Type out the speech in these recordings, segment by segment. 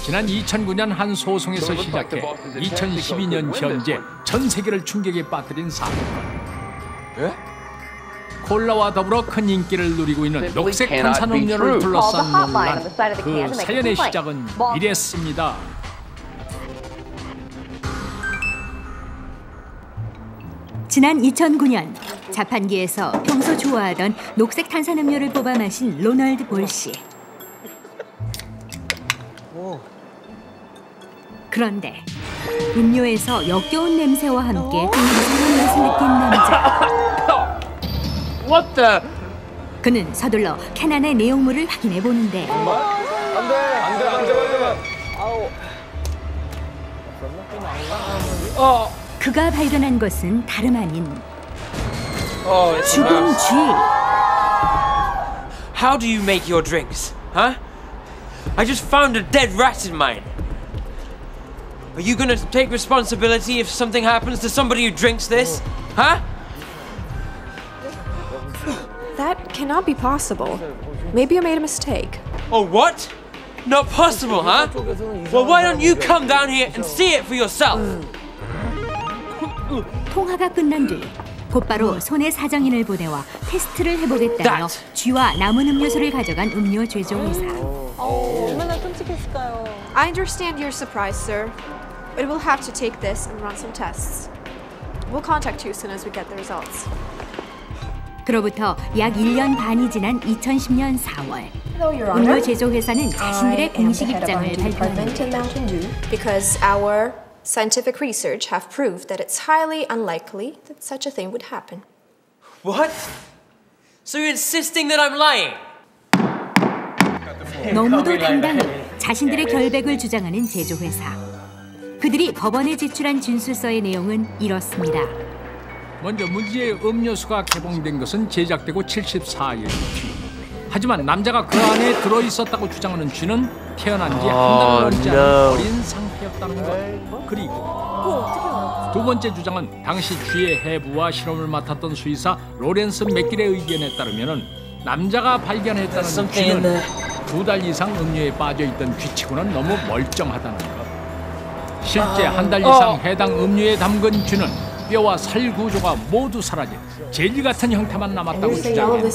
지난 2009년 한 소송에서 시작해 2012년 현재 전 세계를 충격에 빠뜨린 사건. 콜라와 더불어 큰 인기를 누리고 있는 녹색 탄산음료를 둘러싼 논란. 그 사연의 시작은 이랬습니다. 지난 2009년 자판기에서 평소 좋아하던 녹색 탄산음료를 뽑아 마신 로널드 볼 씨. 그런데 음료에서 역겨운 냄새와 함께 이상한 맛을 느낀 남자. What the? 그는 서둘러 캔 안의 내용물을 확인해 보는데. 그가 발견한 것은 다름 아닌 죽은 쥐. How do you make your drinks, huh? I just found a dead rat in mine. Are you gonna take responsibility if something happens to somebody who drinks this, huh? That cannot be possible. Maybe you made a mistake. Oh, what? Not possible, huh? Well, why don't you come down here and see it for yourself? 통화가 끝난 뒤 곧바로 손에 사정인을 보내와 테스트를 해보겠다며 쥐와 남은 음료수를 가져간 음료 제조 회사. 얼마나 끔찍했을까요? I understand you're surprised, sir. But we'll have to take this and run some tests. We'll contact you as soon as we get the results. 그로부터 약 1년 반이 지난 2010년 4월 음료 제조 회사는 자신들의 공식 입장을 발표합니다. Because our scientific research have proved that it's highly unlikely that such a thing would happen. What? So you're insisting that I'm lying? 너무도 당당히 자신들의 결백을 주장하는 제조회사. 그들이 법원에 제출한 진술서의 내용은 이렇습니다. 먼저 문제의 음료수가 개봉된 것은 제작되고 74일 뒤. 하지만 남자가 그 안에 들어있었다고 주장하는 쥐는 태어난 지 한 달 넘지 않은 어린 상태였다는 것. 그리고 두 번째 주장은 당시 쥐의 해부와 실험을 맡았던 수의사 로렌스 맥길의 의견에 따르면 남자가 발견했다는 쥐는 2달 이상 음료에 빠져있던 쥐치고는 너무 멀쩡하다는 것. 실제 한 달 이상 해당 음료에 담근 쥐는 뼈와 살 구조가 모두 사라진 젤리 같은 형태만 남았다고 주장했는데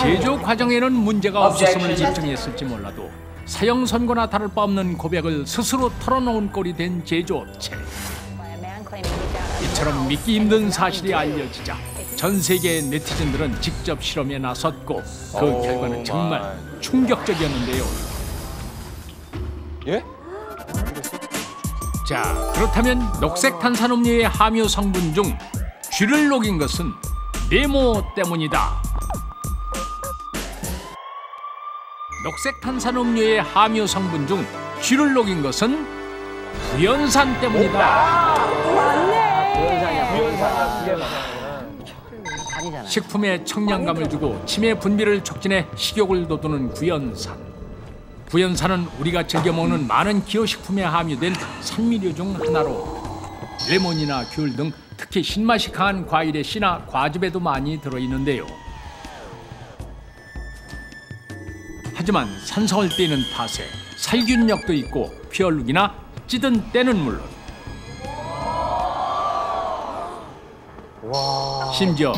제조 과정에는 문제가 없었음을 입증했을지 몰라도 사형 선고나 다를 바 없는 고백을 스스로 털어놓은 꼴이 된 제조업체. 이처럼 믿기 힘든 사실이 알려지자 전 세계의 네티즌들은 직접 실험에 나섰고 그 결과는 정말 충격적이었는데요. 예? 자, 그렇다면 녹색 탄산음료의 함유 성분 중 쥐를 녹인 것은 네모 때문이다. 녹색 탄산음료의 함유 성분 중 쥐를 녹인 것은 구연산 때문이다. 식품에 청량감을 주고 치매 분비를 촉진해 식욕을 돋우는 구연산. 구연산은 우리가 즐겨 먹는 많은 기호식품에 함유된 산미료 중 하나로 레몬이나 귤 등 특히 신맛이 강한 과일의 씨나 과즙에도 많이 들어있는데요. 하지만 산성을 띠는 탓에 살균력도 있고 피 얼룩이나 찌든 때는 물론 심지어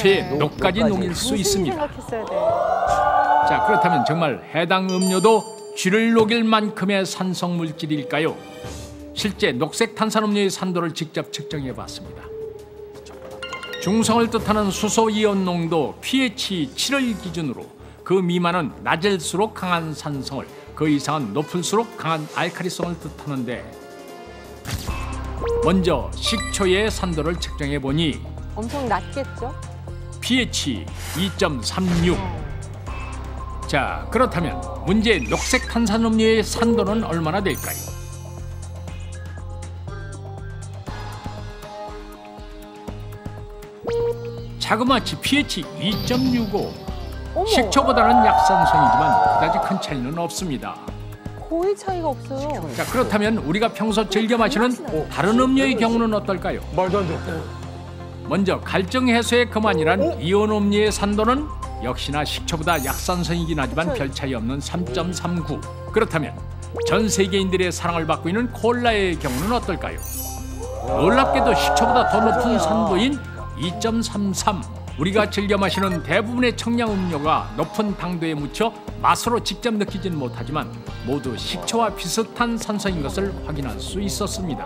쇠의 녹까지 녹일 수 있습니다. 자, 그렇다면 정말 해당 음료도 쥐를 녹일 만큼의 산성 물질일까요? 실제 녹색 탄산음료의 산도를 직접 측정해 봤습니다. 중성을 뜻하는 수소 이온 농도 pH 7을 기준으로 그 미만은 낮을수록 강한 산성을, 그 이상은 높을수록 강한 알칼리성을 뜻하는데 먼저 식초의 산도를 측정해 보니 엄청 낮겠죠? pH 2.36. 자, 그렇다면 문제의 녹색 탄산음료의 산도는 얼마나 될까요? 자그마치 pH 2.65. 식초보다는 약산성이지만 그다지 큰 차이는 없습니다. 거의 차이가 없어요. 자, 그렇다면 우리가 평소 즐겨 마시는 다른 음료의 경우는 어떨까요? 말도 안 돼. 먼저 갈증 해소에 그만이란 이온 음료의 산도는 역시나 식초보다 약산성이긴 하지만 별 차이 없는 3.39. 그렇다면 전 세계인들의 사랑을 받고 있는 콜라의 경우는 어떨까요? 놀랍게도 식초보다 더 높은 산도인 2.33. 우리가 즐겨 마시는 대부분의 청량 음료가 높은 당도에 묻혀 맛으로 직접 느끼지는 못하지만 모두 식초와 비슷한 산성인 것을 확인할 수 있었습니다.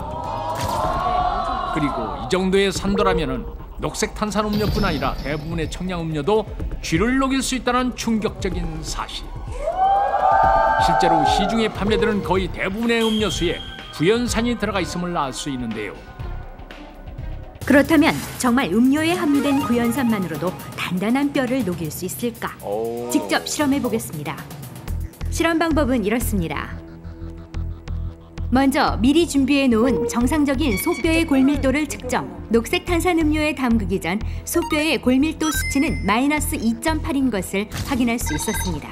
그리고 이 정도의 산도라면은 녹색 탄산음료뿐 아니라 대부분의 청량 음료도 쥐를 녹일 수 있다는 충격적인 사실. 실제로 시중에 판매되는 거의 대부분의 음료수에 구연산이 들어가 있음을 알 수 있는데요. 그렇다면 정말 음료에 함유된 구연산만으로도 단단한 뼈를 녹일 수 있을까? 직접 실험해 보겠습니다. 실험 방법은 이렇습니다. 먼저 미리 준비해 놓은 정상적인 소뼈의 골밀도를 측정. 녹색 탄산음료에 담그기 전 소뼈의 골밀도 수치는 마이너스 2.8인 것을 확인할 수 있었습니다.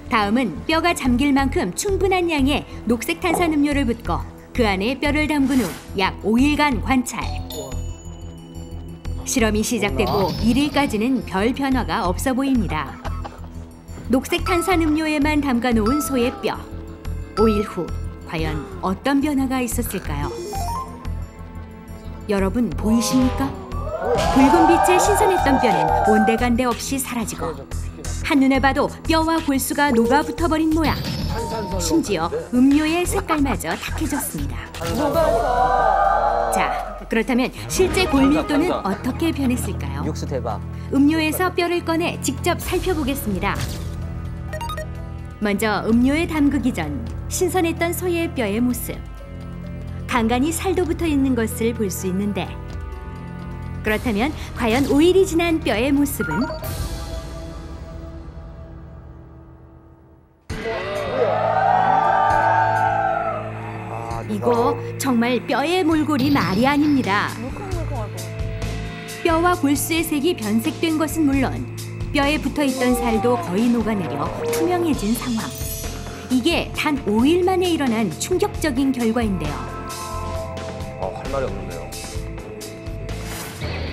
다음은 뼈가 잠길 만큼 충분한 양의 녹색 탄산음료를 붓고 그 안에 뼈를 담근 후 약 5일간 관찰. 실험이 시작되고 1일까지는 별 변화가 없어 보입니다. 녹색 탄산음료에만 담가놓은 소의 뼈. 5일 후 과연 어떤 변화가 있었을까요? 여러분 보이십니까? 붉은 빛에 신선했던 뼈는 온데간데 없이 사라지고 한눈에 봐도 뼈와 골수가 녹아붙어버린 모양. 심지어 음료의 색깔마저 탁해졌습니다. 자, 그렇다면 실제 골밀도는 어떻게 변했을까요? 육수 대박. 음료에서 뼈를 꺼내 직접 살펴보겠습니다. 먼저 음료에 담그기 전 신선했던 소의 뼈의 모습. 간간히 살도 붙어 있는 것을 볼 수 있는데 그렇다면 과연 5일이 지난 뼈의 모습은? 이거 정말 뼈의 몰골이 말이 아닙니다. 뼈와 골수의 색이 변색된 것은 물론 뼈에 붙어있던 살도 거의 녹아내려 투명해진 상황. 이게 단 5일 만에 일어난 충격적인 결과인데요. 할 말이 없는데요.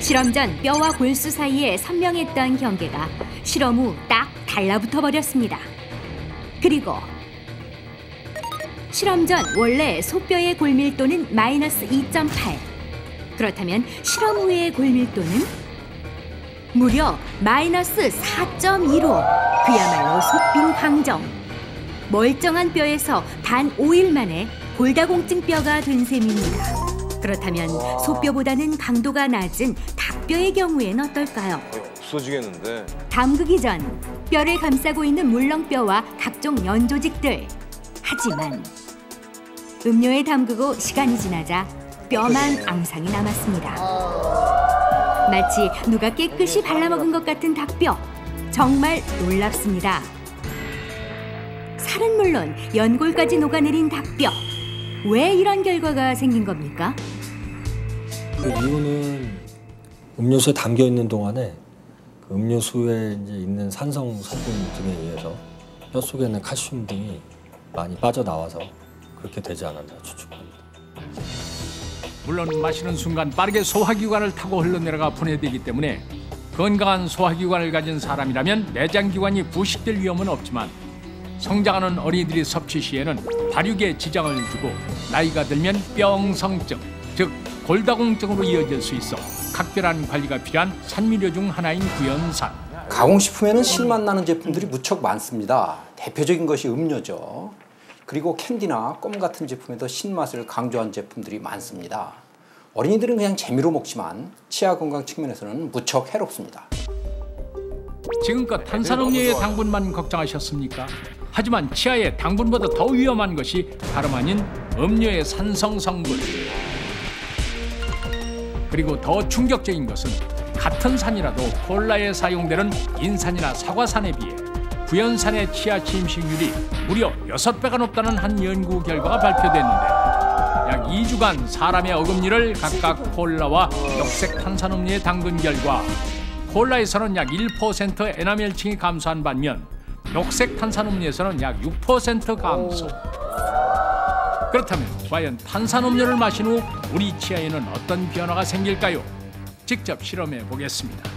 실험 전 뼈와 골수 사이에 선명했던 경계가 실험 후 딱 달라붙어 버렸습니다. 그리고 실험 전 원래 소뼈의 골밀도는 마이너스 2.8. 그렇다면 실험 후의 골밀도는 무려 마이너스 4.25. 그야말로 속빈 강정. 멀쩡한 뼈에서 단 5일 만에 골다공증 뼈가 된 셈입니다. 그렇다면 소뼈보다는 강도가 낮은 닭뼈의 경우엔 어떨까요? 없어지겠는데. 담그기 전 뼈를 감싸고 있는 물렁뼈와 각종 연조직들. 하지만 음료에 담그고 시간이 지나자 뼈만 앙상이 남았습니다. 마치 누가 깨끗이 발라먹은 것 같은 닭뼈. 정말 놀랍습니다. 살은 물론 연골까지 녹아내린 닭뼈. 왜 이런 결과가 생긴 겁니까? 그 이유는 음료수에 담겨 있는 동안에 그 음료수에 이제 있는 산성 성분 등에 의해서 뼈 속에 있는 칼슘 등이 많이 빠져나와서 그렇게 되지 않았나 추측합니다. 물론 마시는 순간 빠르게 소화기관을 타고 흘러내려가 분해되기 때문에 건강한 소화기관을 가진 사람이라면 내장기관이 부식될 위험은 없지만 성장하는 어린이들이 섭취 시에는 발육에 지장을 주고 나이가 들면 뼈엉성증, 즉 골다공증으로 이어질 수 있어 각별한 관리가 필요한 산미료 중 하나인 구연산. 가공식품에는 신맛 나는 제품들이 무척 많습니다. 대표적인 것이 음료죠. 그리고 캔디나 껌 같은 제품에도 신맛을 강조한 제품들이 많습니다. 어린이들은 그냥 재미로 먹지만 치아 건강 측면에서는 무척 해롭습니다. 지금껏 탄산음료의 당분만 걱정하셨습니까? 하지만 치아의 당분보다 더 위험한 것이 다름 아닌 음료의 산성 성분. 그리고 더 충격적인 것은 같은 산이라도 콜라에 사용되는 인산이나 사과산에 비해 구연산의 치아 침식률이 무려 6배가 높다는 한 연구 결과가 발표됐는데 약 2주간 사람의 어금니를 각각 콜라와 녹색 탄산음료에 담근 결과 콜라에서는 약 1% 에나멜층이 감소한 반면 녹색 탄산음료에서는 약 6% 감소. 그렇다면 과연 탄산음료를 마신 후 우리 치아에는 어떤 변화가 생길까요? 직접 실험해 보겠습니다.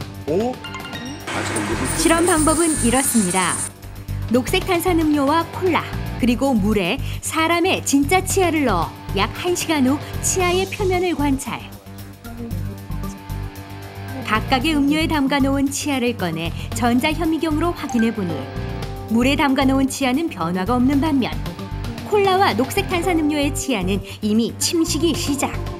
실험 방법은 이렇습니다. 녹색 탄산음료와 콜라 그리고 물에 사람의 진짜 치아를 넣어 약 1시간 후 치아의 표면을 관찰. 각각의 음료에 담가 놓은 치아를 꺼내 전자현미경으로 확인해 보니 물에 담가 놓은 치아는 변화가 없는 반면 콜라와 녹색 탄산음료의 치아는 이미 침식이 시작.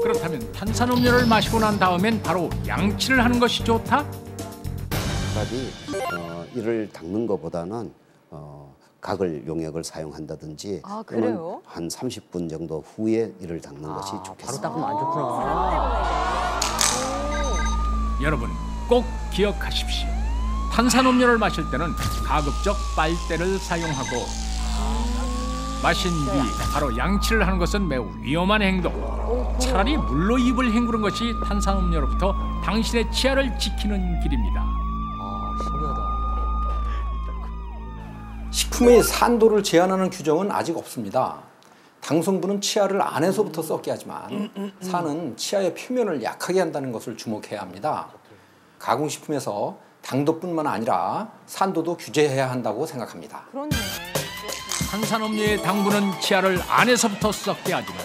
그렇다면 탄산음료를 마시고 난 다음엔 바로 양치를 하는 것이 좋다? 까지 이를 닦는 것보다는 가글 용액을 사용한다든지 아, 또는 그래요? 한 30분 정도 후에 이를 닦는 것이 좋겠습니다. 바로 닦으면 안 좋구나. 여러분 꼭 기억하십시오. 탄산음료를 마실 때는 가급적 빨대를 사용하고 마신 뒤 바로 양치를 하는 것은 매우 위험한 행동. 차라리 물로 입을 헹구는 것이 탄산음료로부터 당신의 치아를 지키는 길입니다. 아, 신기하다. 식품의 산도를 제한하는 규정은 아직 없습니다. 당 성분은 치아를 안에서부터 썩게 하지만 산은 치아의 표면을 약하게 한다는 것을 주목해야 합니다. 가공식품에서 당도뿐만 아니라 산도도 규제해야 한다고 생각합니다. 그렇네. 탄산음료의 당분은 치아를 안에서부터 썩게 하지만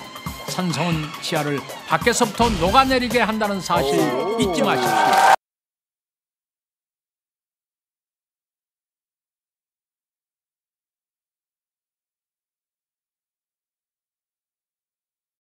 산성은 치아를 밖에서부터 녹아내리게 한다는 사실 잊지 마십시오.